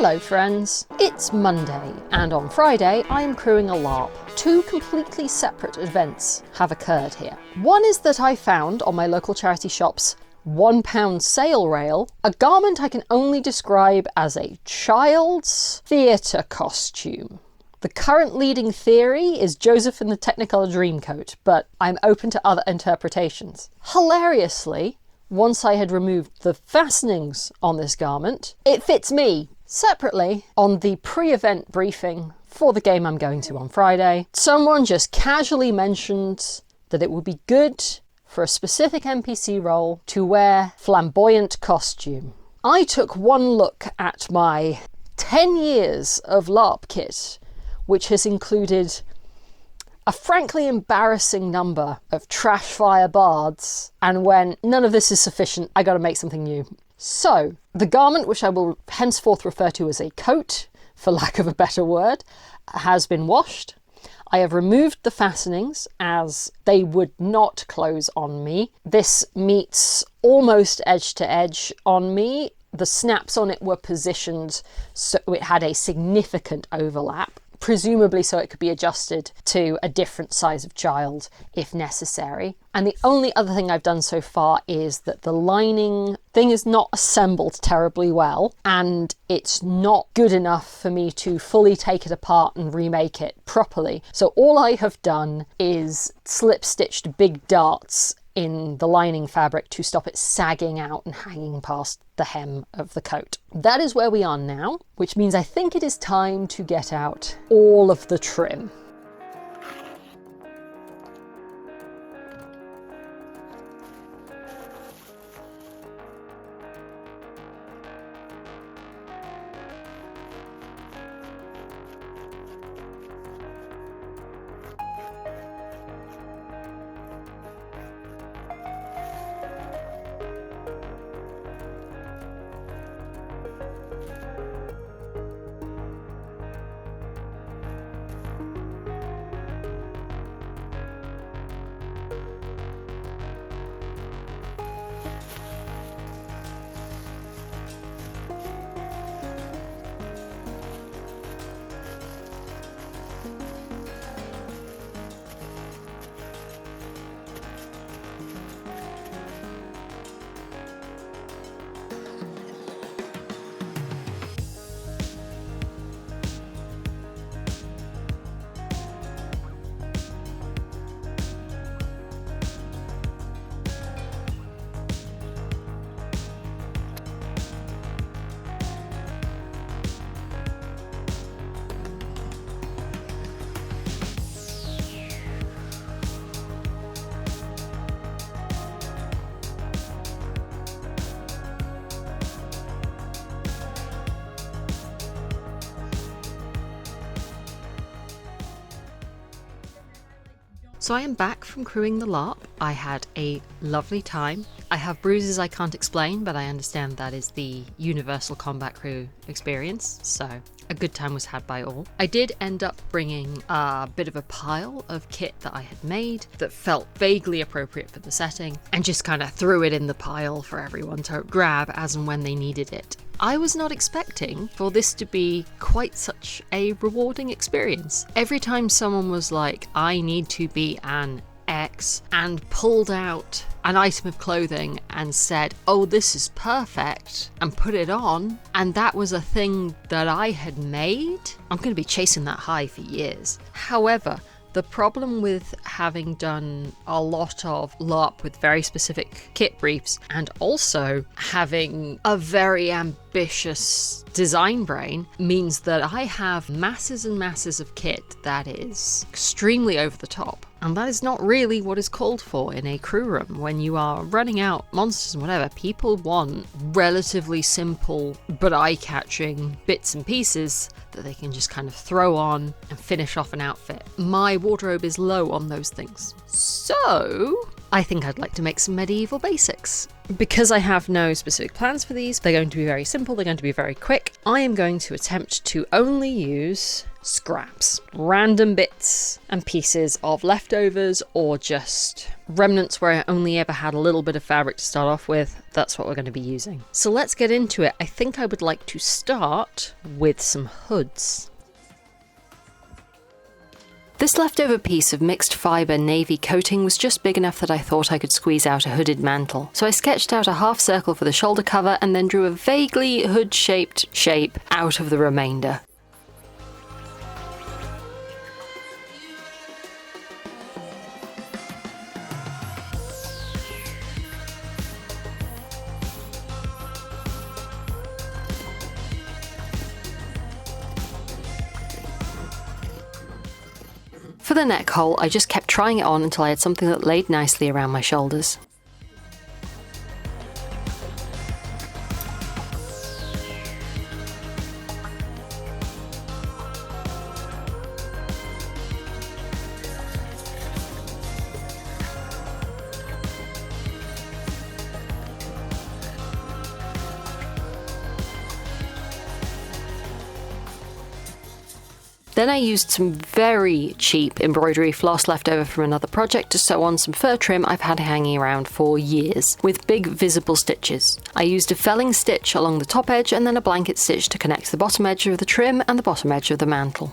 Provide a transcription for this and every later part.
Hello friends, it's Monday, and on Friday I am crewing a LARP. Two completely separate events have occurred here. One is that I found on my local charity shop's £1 sale rail a garment I can only describe as a child's theatre costume. The current leading theory is Joseph in the Technicolor Dreamcoat, but I'm open to other interpretations. Hilariously, once I had removed the fastenings on this garment, it fits me. Separately, on the pre-event briefing for the game I'm going to on Friday, someone just casually mentioned that it would be good for a specific NPC role to wear flamboyant costume. I took one look at my 10 years of LARP kit, which has included a frankly embarrassing number of trash fire bards, and when none of this is sufficient, I gotta make something new. So, the garment, which I will henceforth refer to as a coat, for lack of a better word, has been washed. I have removed the fastenings as they would not close on me. This meets almost edge to edge on me. The snaps on it were positioned so it had a significant overlap, presumably so it could be adjusted to a different size of child if necessary. And the only other thing I've done so far is that the lining thing is not assembled terribly well, and it's not good enough for me to fully take it apart and remake it properly. So all I have done is slip stitched big darts in the lining fabric to stop it sagging out and hanging past the hem of the coat. That is where we are now, which means I think it is time to get out all of the trim. So I am back from crewing the LARP. I had a lovely time. I have bruises I can't explain, but I understand that is the universal combat crew experience, so a good time was had by all. I did end up bringing a bit of a pile of kit that I had made that felt vaguely appropriate for the setting, and just kind of threw it in the pile for everyone to grab as and when they needed it. I was not expecting for this to be quite such a rewarding experience. Every time someone was like, I need to be an X, and pulled out an item of clothing and said, oh, this is perfect, and put it on, and that was a thing that I had made, I'm going to be chasing that high for years. However, the problem with having done a lot of LARP with very specific kit briefs, and also having a very ambitious design brain, means that I have masses and masses of kit that is extremely over the top. And that is not really what is called for in a crew room. When you are running out monsters and whatever, people want relatively simple but eye-catching bits and pieces that they can just kind of throw on and finish off an outfit. My wardrobe is low on those things. So I think I'd like to make some medieval basics. Because I have no specific plans for these, they're going to be very simple, they're going to be very quick. I am going to attempt to only use scraps. Random bits and pieces of leftovers or just remnants where I only ever had a little bit of fabric to start off with. That's what we're going to be using. So let's get into it. I think I would like to start with some hoods. This leftover piece of mixed fibre navy coating was just big enough that I thought I could squeeze out a hooded mantle. So I sketched out a half circle for the shoulder cover and then drew a vaguely hood-shaped shape out of the remainder. For the neck hole, I just kept trying it on until I had something that laid nicely around my shoulders. Then I used some very cheap embroidery floss left over from another project to sew on some fur trim I've had hanging around for years, with big visible stitches. I used a felling stitch along the top edge and then a blanket stitch to connect the bottom edge of the trim and the bottom edge of the mantle.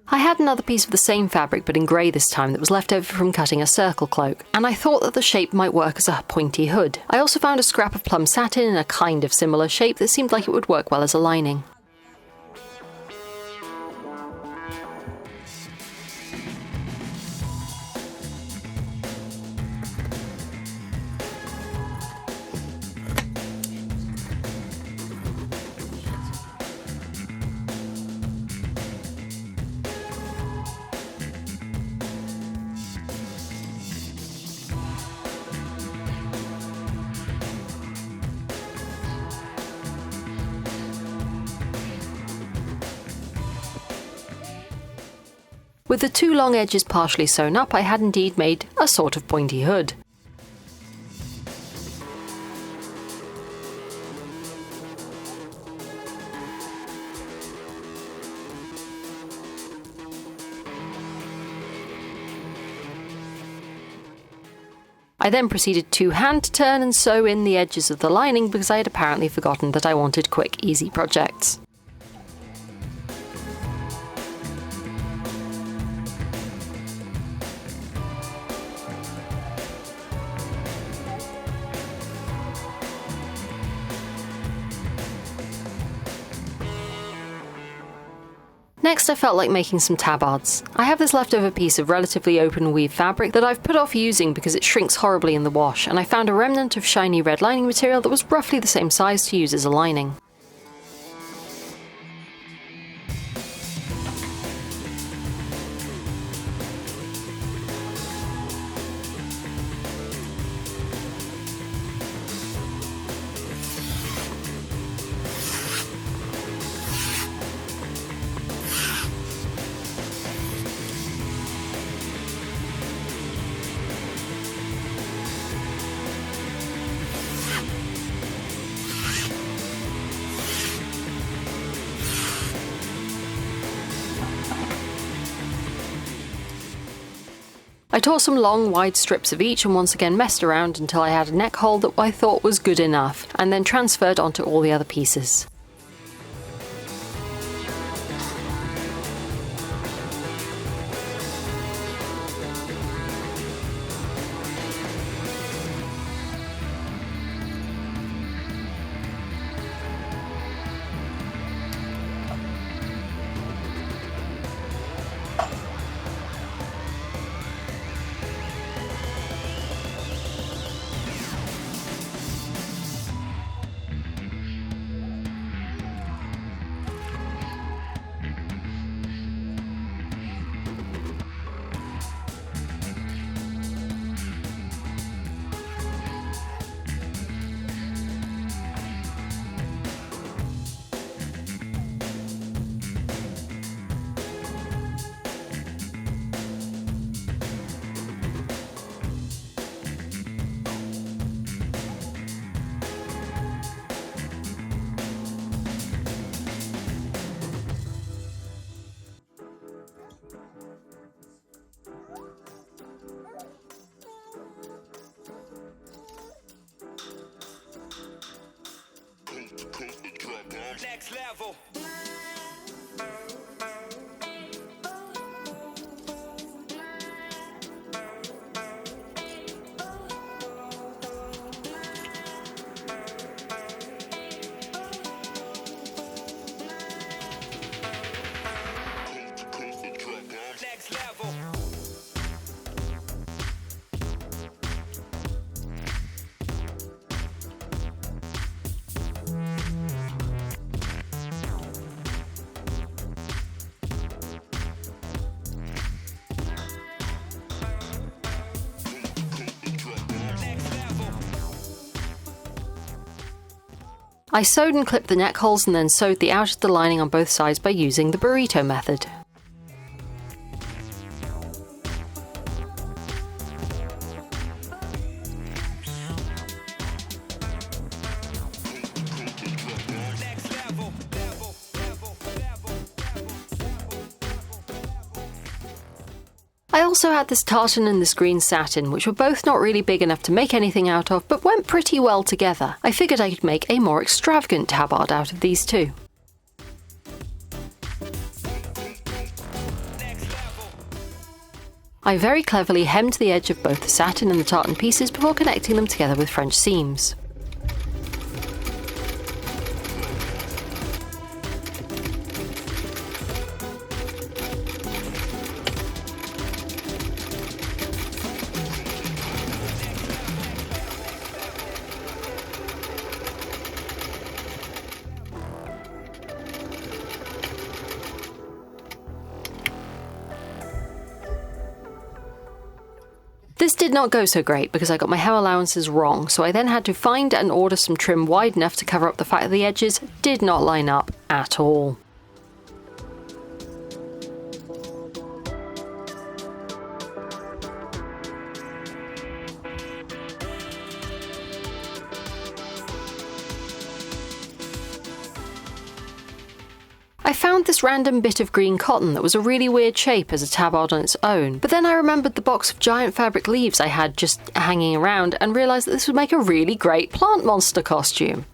I had another piece of the same fabric but in grey this time that was left over from cutting a circle cloak, and I thought that the shape might work as a pointy hood. I also found a scrap of plum satin in a kind of similar shape that seemed like it would work well as a lining. With the two long edges partially sewn up, I had indeed made a sort of pointy hood. I then proceeded to hand turn and sew in the edges of the lining because I had apparently forgotten that I wanted quick, easy projects. Next, I felt like making some tabards. I have this leftover piece of relatively open weave fabric that I've put off using because it shrinks horribly in the wash, and I found a remnant of shiny red lining material that was roughly the same size to use as a lining. I tore some long, wide strips of each and once again messed around until I had a neck hole that I thought was good enough, and then transferred onto all the other pieces. Next level. Next level. I sewed and clipped the neck holes and then sewed the outer of the lining on both sides by using the burrito method. I also had this tartan and this green satin, which were both not really big enough to make anything out of, but went pretty well together. I figured I could make a more extravagant tabard out of these two. I very cleverly hemmed the edge of both the satin and the tartan pieces before connecting them together with French seams. This did not go so great because I got my hem allowances wrong, so I then had to find and order some trim wide enough to cover up the fact that the edges did not line up at all. I found this random bit of green cotton that was a really weird shape as a tabard on its own, but then I remembered the box of giant fabric leaves I had just hanging around and realised that this would make a really great plant monster costume.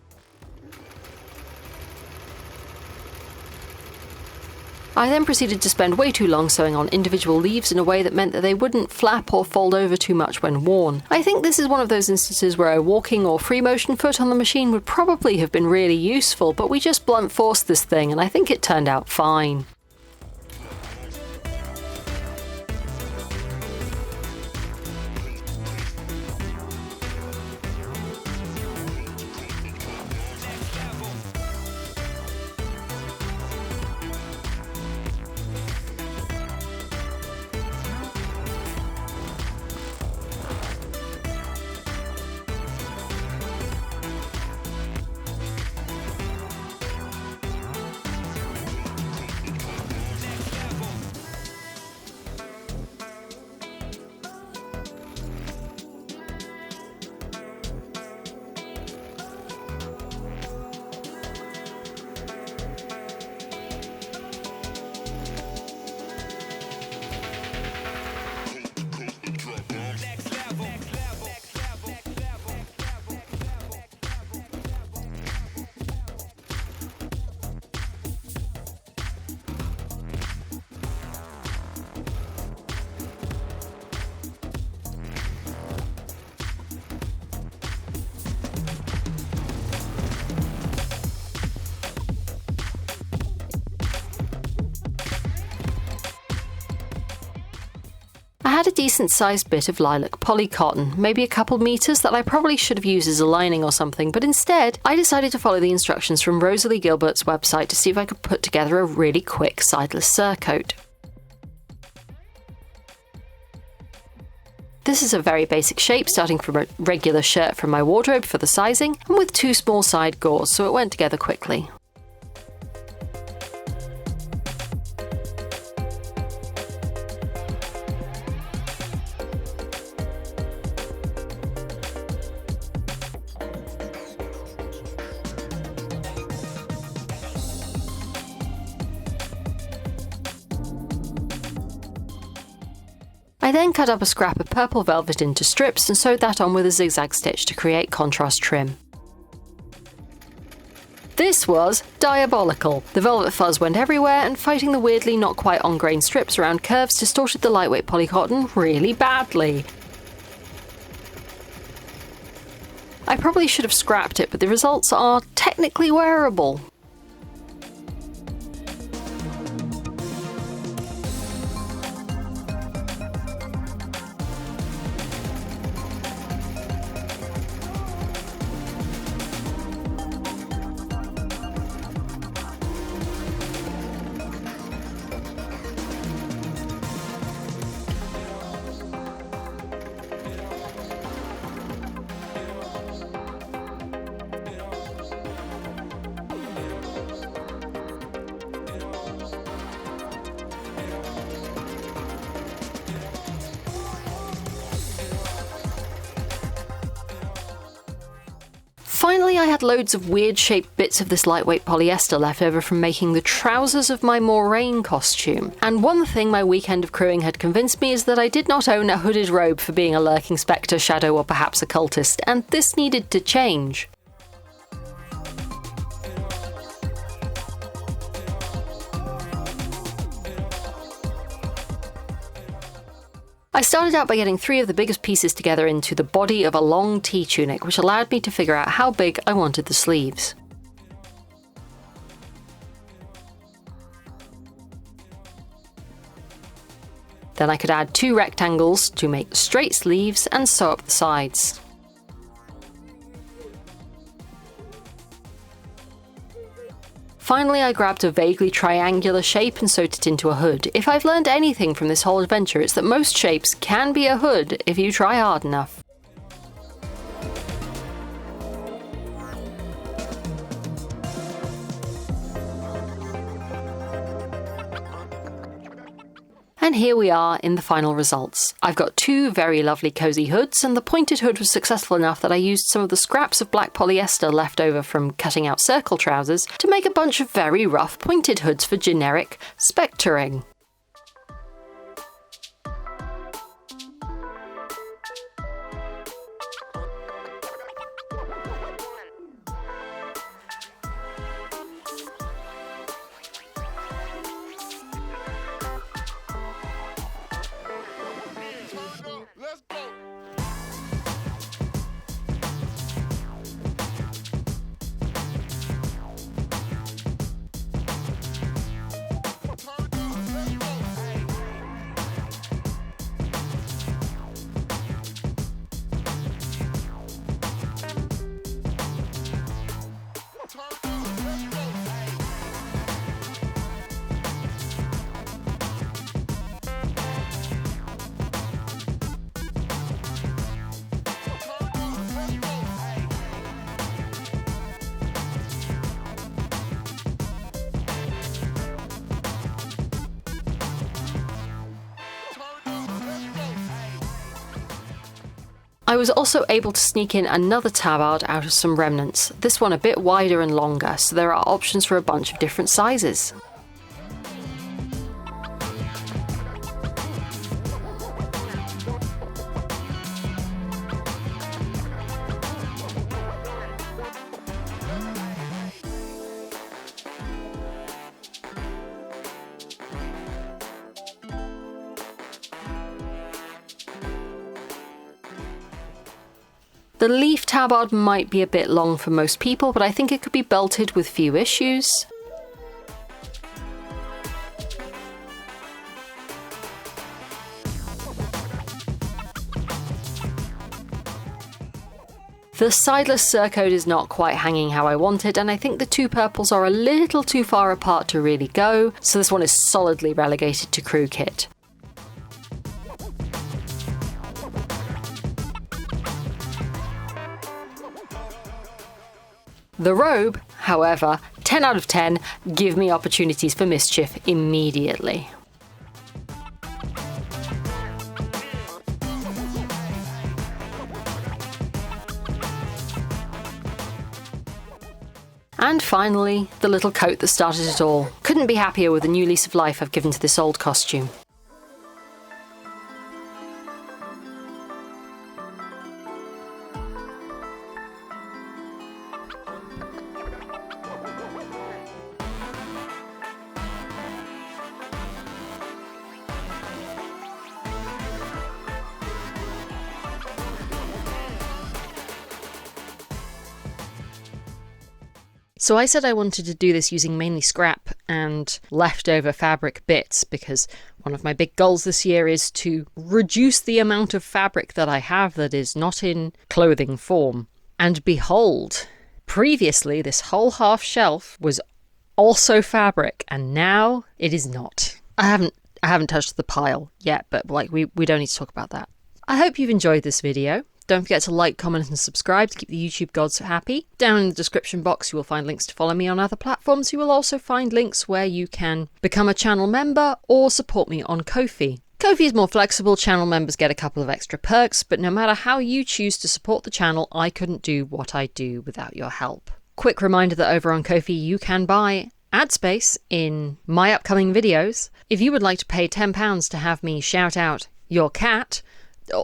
I then proceeded to spend way too long sewing on individual leaves in a way that meant that they wouldn't flap or fold over too much when worn. I think this is one of those instances where a walking or free motion foot on the machine would probably have been really useful, but we just blunt forced this thing and I think it turned out fine. I had a decent sized bit of lilac poly cotton, maybe a couple meters, that I probably should have used as a lining or something, but instead I decided to follow the instructions from Rosalie Gilbert's website to see if I could put together a really quick sideless surcoat. This is a very basic shape, starting from a regular shirt from my wardrobe for the sizing, and with two small side gores, so it went together quickly. I then cut up a scrap of purple velvet into strips and sewed that on with a zigzag stitch to create contrast trim. This was diabolical. The velvet fuzz went everywhere, and fighting the weirdly not quite on-grain strips around curves distorted the lightweight polycotton really badly. I probably should have scrapped it, but the results are technically wearable. Finally, I had loads of weird-shaped bits of this lightweight polyester left over from making the trousers of my Moraine costume. And one thing my weekend of crewing had convinced me is that I did not own a hooded robe for being a lurking spectre, shadow, or perhaps a cultist, and this needed to change. I started out by getting 3 of the biggest pieces together into the body of a long tea tunic, which allowed me to figure out how big I wanted the sleeves. Then I could add 2 rectangles to make straight sleeves and sew up the sides. Finally, I grabbed a vaguely triangular shape and sewed it into a hood. If I've learned anything from this whole adventure, it's that most shapes can be a hood if you try hard enough. And here we are in the final results. I've got 2 very lovely cozy hoods, and the pointed hood was successful enough that I used some of the scraps of black polyester left over from cutting out circle trousers to make a bunch of very rough pointed hoods for generic spectering. Let's go. I was also able to sneak in another tabard out of some remnants, this one a bit wider and longer, so there are options for a bunch of different sizes. The leaf tabard might be a bit long for most people, but I think it could be belted with few issues. The sideless surcoat is not quite hanging how I wanted, and I think the 2 purples are a little too far apart to really go, so this one is solidly relegated to crew kit. The robe, however, 10 out of 10, give me opportunities for mischief immediately. And finally, the little coat that started it all. Couldn't be happier with the new lease of life I've given to this old costume. So I said I wanted to do this using mainly scrap and leftover fabric bits because one of my big goals this year is to reduce the amount of fabric that I have that is not in clothing form. And behold, previously this whole half shelf was also fabric and now it is not. I haven't touched the pile yet, but like we don't need to talk about that. I hope you've enjoyed this video. Don't forget to like, comment and subscribe to keep the YouTube gods happy. Down in the description box you will find links to follow me on other platforms. You will also find links where you can become a channel member or support me on Ko-fi. Ko-fi is more flexible, channel members get a couple of extra perks, but no matter how you choose to support the channel, I couldn't do what I do without your help. Quick reminder that over on Ko-fi you can buy ad space in my upcoming videos. If you would like to pay £10 to have me shout out your cat,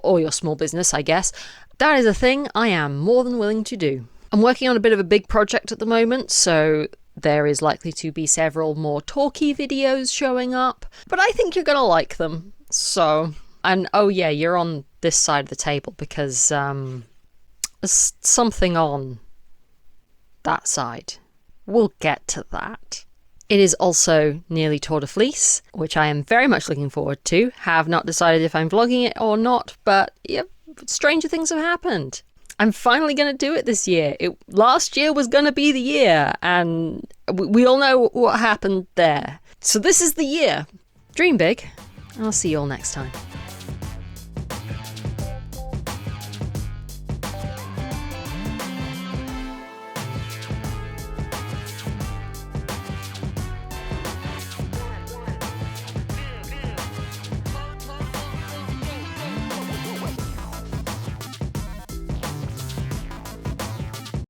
or your small business, I guess, that is a thing I am more than willing to do. I'm working on a bit of a big project at the moment, so there is likely to be several more talky videos showing up, but I think you're gonna like them. So, and oh yeah, you're on this side of the table because there's something on that side. We'll get to that. It is also nearly Tour de Fleece, which I am very much looking forward to. Have not decided if I'm vlogging it or not, but yep, stranger things have happened. I'm finally going to do it this year. Last year was going to be the year, and we all know what happened there. So this is the year. Dream big. I'll see you all next time.